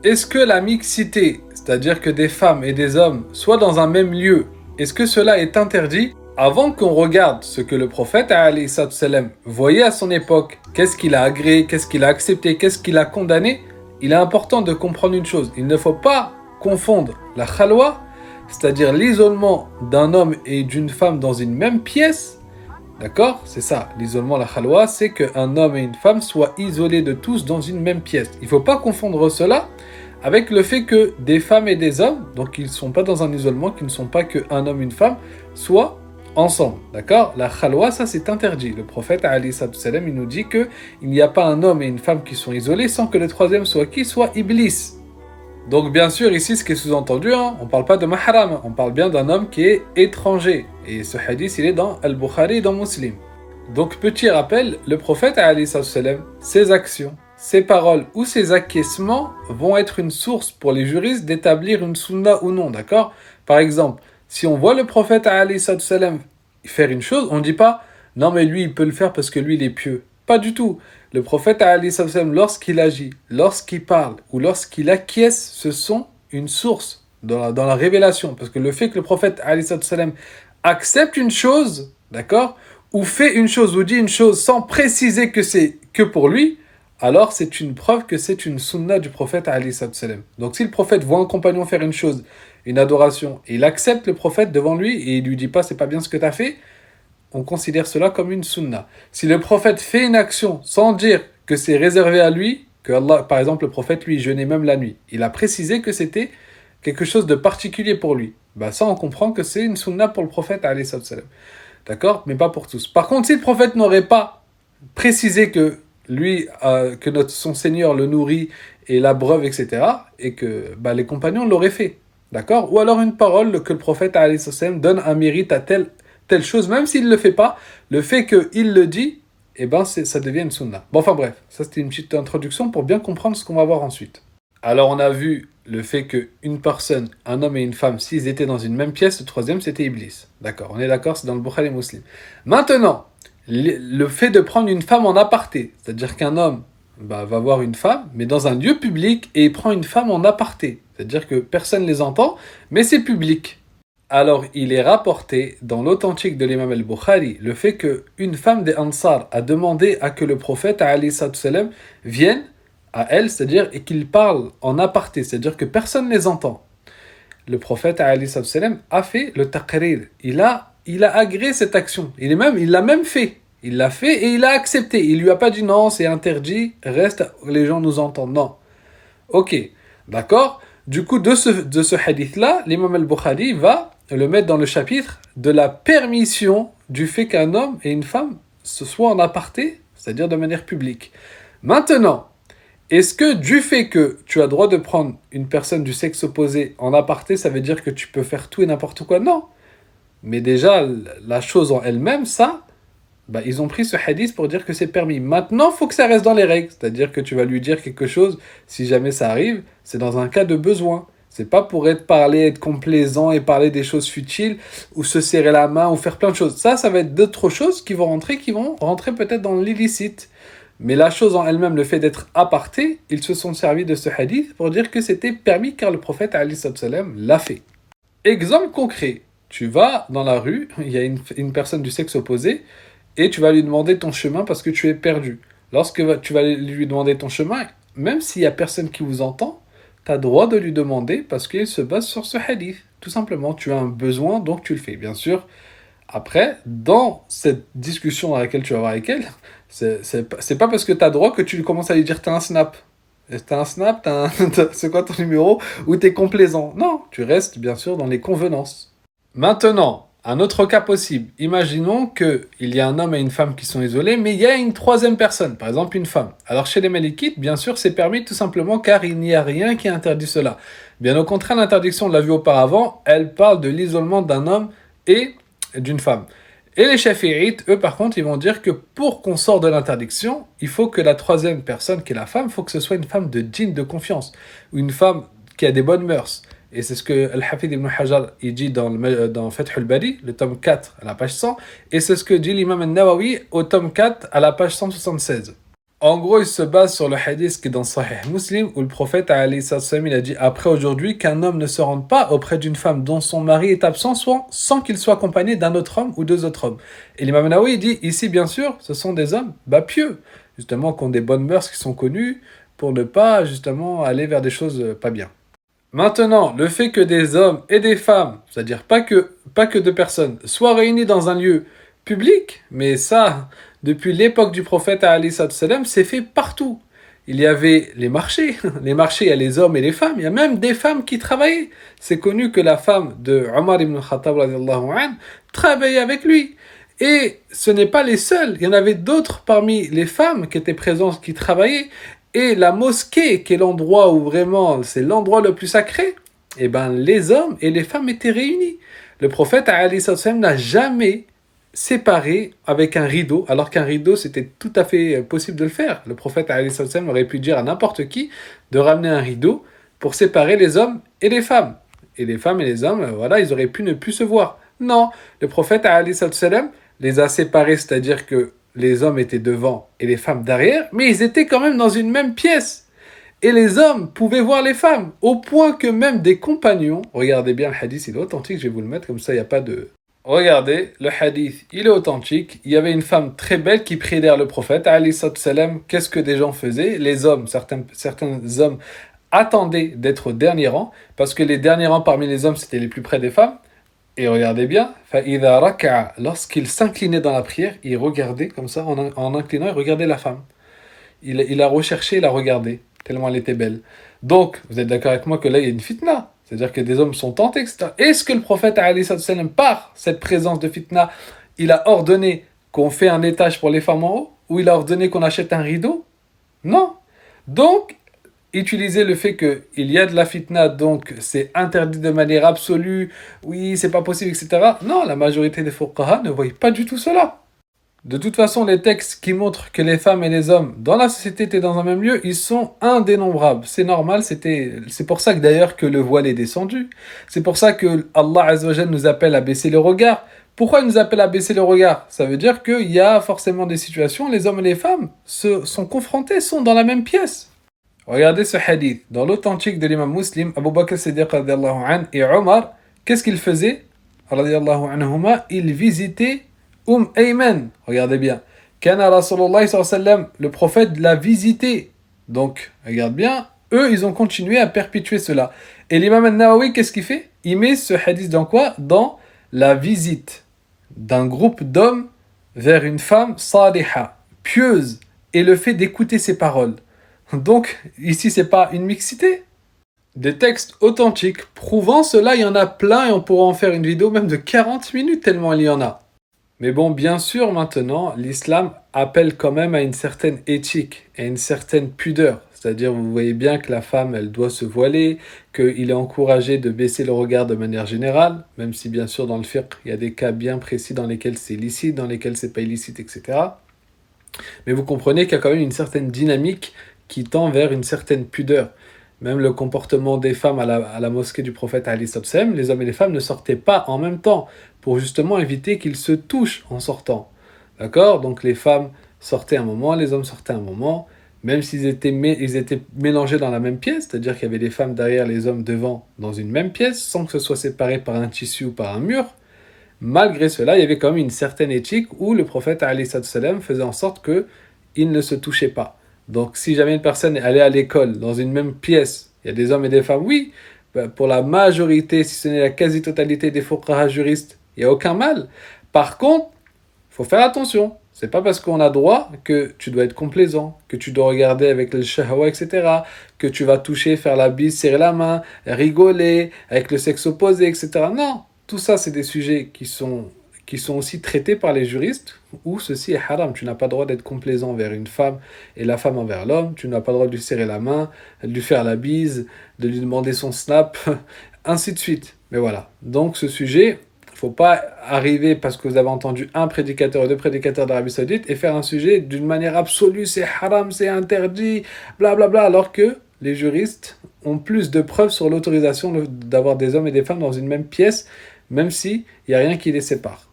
Est-ce que la mixité, c'est-à-dire que des femmes et des hommes soient dans un même lieu, est-ce que cela est interdit? Avant qu'on regarde ce que le prophète alayhi salam voyait à son époque, qu'est-ce qu'il a agréé, qu'est-ce qu'il a accepté, qu'est-ce qu'il a condamné, il est important de comprendre une chose. Il ne faut pas confondre la khalwa, c'est-à-dire l'isolement d'un homme et d'une femme dans une même pièce. D'accord? C'est ça, l'isolement, la khalwa, c'est qu'un homme et une femme soient isolés de tous dans une même pièce. Il ne faut pas confondre cela avec le fait que des femmes et des hommes, donc ils ne sont pas dans un isolement, qu'ils ne sont pas qu'un homme et une femme, soient ensemble. D'accord? La khalwa, ça c'est interdit. Le prophète, alayhi salam, il nous dit qu'il n'y a pas un homme et une femme qui sont isolés sans que le troisième soit qui? Soit Iblis. Donc bien sûr, ici, ce qui est sous-entendu, on ne parle pas de mahram, on parle bien d'un homme qui est étranger. Et ce hadith, il est dans Al-Bukhari et dans Muslim. Donc petit rappel, le prophète, alayhi salam, ses actions, ses paroles ou ses acquiescements vont être une source pour les juristes d'établir une sunna ou non, d'accord? Par exemple, si on voit le prophète alayhi salam faire une chose, on ne dit pas « Non mais lui, il peut le faire parce que lui, il est pieux ». Pas du tout. Le prophète alayhi salam, lorsqu'il agit, lorsqu'il parle ou lorsqu'il acquiesce, ce sont une source dans la révélation. Parce que le fait que le prophète alayhi salam accepte une chose, d'accord, ou fait une chose ou dit une chose sans préciser que c'est que pour lui, alors c'est une preuve que c'est une sunna du prophète alayhi salam. Donc si le prophète voit un compagnon faire une chose, une adoration, et il accepte le prophète devant lui et il lui dit pas c'est pas bien ce que tu as fait, on considère cela comme une sunna. Si le prophète fait une action sans dire que c'est réservé à lui, que Allah, par exemple le prophète lui jeûnait même la nuit, il a précisé que c'était quelque chose de particulier pour lui, bah ça on comprend que c'est une sunna pour le prophète alayhi salam. D'accord? Mais pas pour tous. Par contre, si le prophète n'aurait pas précisé que lui, que son Seigneur le nourrit et l'abreuve, etc., et que les compagnons l'auraient fait. D'accord? Ou alors une parole que le prophète alayhi salam donne un mérite à telle chose, même s'il ne le fait pas, le fait qu'il le dit, ça devient une sunna. Bon, enfin bref, ça c'était une petite introduction pour bien comprendre ce qu'on va voir ensuite. Alors on a vu le fait qu'une personne, un homme et une femme, s'ils étaient dans une même pièce, le troisième c'était Iblis. D'accord, on est d'accord, c'est dans le Bukhari et Muslim. Maintenant, le fait de prendre une femme en aparté, c'est-à-dire qu'un homme va voir une femme, mais dans un lieu public, et il prend une femme en aparté, c'est-à-dire que personne ne les entend, mais c'est public. Alors, il est rapporté dans l'authentique de l'imam al-Bukhari le fait qu'une femme des Ansar a demandé à que le prophète alayhi salam vienne à elle, c'est-à-dire et qu'il parle en aparté, c'est-à-dire que personne ne les entend. Le prophète alayhi salam a fait le taqrir. Il a agréé cette action. Il l'a même fait. Il l'a fait et il a accepté. Il lui a pas dit non, c'est interdit, reste, les gens nous entendent. Non. Ok, d'accord. Du coup, de ce hadith-là, l'imam al-Bukhari va le mettre dans le chapitre de la permission du fait qu'un homme et une femme se soient en aparté, c'est-à-dire de manière publique. Maintenant, est-ce que du fait que tu as droit de prendre une personne du sexe opposé en aparté, ça veut dire que tu peux faire tout et n'importe quoi? Non. Mais déjà, la chose en elle-même, ça, ils ont pris ce hadith pour dire que c'est permis. Maintenant, il faut que ça reste dans les règles. C'est-à-dire que tu vas lui dire quelque chose, si jamais ça arrive, c'est dans un cas de besoin. C'est pas pour être complaisant et parler des choses futiles, ou se serrer la main, ou faire plein de choses. Ça va être d'autres choses qui vont rentrer peut-être dans l'illicite. Mais la chose en elle-même, le fait d'être aparté, ils se sont servis de ce hadith pour dire que c'était permis car le prophète alayhi salam l'a fait. Exemple concret, tu vas dans la rue, il y a une personne du sexe opposé, et tu vas lui demander ton chemin parce que tu es perdu. Lorsque tu vas lui demander ton chemin, même s'il n'y a personne qui vous entend, tu as droit de lui demander parce qu'il se base sur ce hadith. Tout simplement, tu as un besoin, donc tu le fais. Bien sûr, après, dans cette discussion dans laquelle tu vas avoir avec elle, c'est pas parce que tu as droit que tu commences à lui dire t'as un snap. T'as un snap, c'est quoi ton numéro, ou t'es complaisant. Non, tu restes bien sûr dans les convenances. Maintenant, un autre cas possible. Imaginons qu'il y a un homme et une femme qui sont isolés, mais il y a une troisième personne, par exemple une femme. Alors chez les Malikites, bien sûr, c'est permis tout simplement car il n'y a rien qui interdit cela. Bien au contraire, l'interdiction, on l'a vu auparavant, elle parle de l'isolement d'un homme et d'une femme. Et les Shafi'ites, eux par contre, ils vont dire que pour qu'on sorte de l'interdiction, il faut que la troisième personne, qui est la femme, il faut que ce soit une femme de djinn, de confiance, ou une femme qui a des bonnes mœurs. Et c'est ce que Al-Hafid ibn Hajar il dit dans Fath al-Bari, le tome 4, à la page 100, et c'est ce que dit l'imam al-Nawawi au tome 4, à la page 176. En gros, il se base sur le hadith qui est dans Sahih Muslim où le prophète alayhi salam, il a dit après aujourd'hui qu'un homme ne se rende pas auprès d'une femme dont son mari est absent sans qu'il soit accompagné d'un autre homme ou deux autres hommes. Et l'imam Nawawi dit ici bien sûr ce sont des hommes pieux, justement qui ont des bonnes mœurs qui sont connues pour ne pas justement aller vers des choses pas bien. Maintenant, le fait que des hommes et des femmes, c'est-à-dire pas que deux personnes, soient réunis dans un lieu public, mais ça, depuis l'époque du prophète alayhi salam, c'est fait partout. Il y avait les marchés, il y a les hommes et les femmes, il y a même des femmes qui travaillaient. C'est connu que la femme de Omar ibn Khattab radiyallahu anhu travaillait avec lui. Et ce n'est pas les seuls, il y en avait d'autres parmi les femmes qui étaient présentes, qui travaillaient. Et la mosquée, qui est l'endroit où vraiment, c'est l'endroit le plus sacré, eh ben, les hommes et les femmes étaient réunis. Le prophète alayhi salam n'a jamais séparé avec un rideau, alors qu'un rideau, c'était tout à fait possible de le faire. Le prophète alayhi salam aurait pu dire à n'importe qui de ramener un rideau pour séparer les hommes et les femmes. Et les femmes et les hommes, voilà, ils auraient pu ne plus se voir. Non, le prophète alayhi salam les a séparés, c'est-à-dire que les hommes étaient devant et les femmes derrière, mais ils étaient quand même dans une même pièce. Et les hommes pouvaient voir les femmes, au point que même des compagnons, regardez bien le hadith, il est authentique, je vais vous le mettre, comme ça il n'y a pas de... Regardez, le hadith, il est authentique, il y avait une femme très belle qui priait derrière le prophète, alayhi salam, qu'est-ce que des gens faisaient? Les hommes, certains hommes attendaient d'être au dernier rang, parce que les derniers rangs parmi les hommes, c'était les plus près des femmes. Et regardez bien, lorsqu'il s'inclinait dans la prière, il regardait comme ça, en inclinant, il regardait la femme. Il a recherché, il a regardé, tellement elle était belle. Donc, vous êtes d'accord avec moi que là, il y a une fitna. C'est-à-dire que des hommes sont tentés, etc. Est-ce que le prophète, par cette présence de fitna, il a ordonné qu'on fait un étage pour les femmes en haut? Ou il a ordonné qu'on achète un rideau? Non. Donc, utiliser le fait qu'il y a de la fitna, donc c'est interdit de manière absolue, oui, c'est pas possible, etc. Non, la majorité des fuqaha ne voient pas du tout cela. De toute façon, les textes qui montrent que les femmes et les hommes dans la société étaient dans un même lieu, ils sont indénombrables. C'est normal, c'est pour ça que d'ailleurs que le voile est descendu. C'est pour ça que Allah Azza wa Jalla nous appelle à baisser le regard. Pourquoi il nous appelle à baisser le regard? Ça veut dire qu'il y a forcément des situations, les hommes et les femmes sont confrontés, sont dans la même pièce. Regardez ce hadith. Dans l'authentique de l'imam Muslim, Abu Bakr Siddiq radiallahu anhu et Omar, qu'est-ce qu'ils faisaient? Radiallahu anhuma, ils visitaient Ayman. Regardez bien. Kana Rasulullah sallallahu alayhi wa sallam, le prophète l'a visité. Donc, regarde bien, eux, ils ont continué à perpétuer cela. Et l'imam al-Nawawi, qu'est-ce qu'il fait? Il met ce hadith dans quoi? Dans la visite d'un groupe d'hommes vers une femme saliha, pieuse, et le fait d'écouter ses paroles. Donc, ici, c'est pas une mixité. Des textes authentiques prouvant cela, il y en a plein et on pourra en faire une vidéo même de 40 minutes tellement il y en a. Mais bon, bien sûr, maintenant, l'islam appelle quand même à une certaine éthique et à une certaine pudeur. C'est-à-dire, vous voyez bien que la femme, elle doit se voiler, qu'il est encouragé de baisser le regard de manière générale, même si bien sûr, dans le fiqh, il y a des cas bien précis dans lesquels c'est licite, dans lesquels c'est pas illicite, etc. Mais vous comprenez qu'il y a quand même une certaine dynamique qui tend vers une certaine pudeur. Même le comportement des femmes à la mosquée du prophète alayhi salam, les hommes et les femmes ne sortaient pas en même temps pour justement éviter qu'ils se touchent en sortant. D'accord? Donc les femmes sortaient un moment, les hommes sortaient un moment, même s'ils étaient mélangés dans la même pièce, c'est-à-dire qu'il y avait les femmes derrière, les hommes devant, dans une même pièce, sans que ce soit séparé par un tissu ou par un mur. Malgré cela, il y avait quand même une certaine éthique où le prophète alayhi salam faisait en sorte qu'ils ne se touchaient pas. Donc, si jamais une personne allait à l'école, dans une même pièce, il y a des hommes et des femmes, oui, pour la majorité, si ce n'est la quasi-totalité des fuqaha juristes, il n'y a aucun mal. Par contre, il faut faire attention. C'est pas parce qu'on a droit que tu dois être complaisant, que tu dois regarder avec le shahwa, etc., que tu vas toucher, faire la bise, serrer la main, rigoler, avec le sexe opposé, etc. Non, tout ça, c'est des sujets qui sont aussi traités par les juristes, où ceci est haram. Tu n'as pas le droit d'être complaisant envers une femme et la femme envers l'homme. Tu n'as pas le droit de lui serrer la main, de lui faire la bise, de lui demander son snap, ainsi de suite. Mais voilà. Donc ce sujet, il ne faut pas arriver parce que vous avez entendu un prédicateur ou deux prédicateurs d'Arabie Saoudite et faire un sujet d'une manière absolue, c'est haram, c'est interdit, blablabla, alors que les juristes ont plus de preuves sur l'autorisation d'avoir des hommes et des femmes dans une même pièce, même s'il n'y a rien qui les sépare.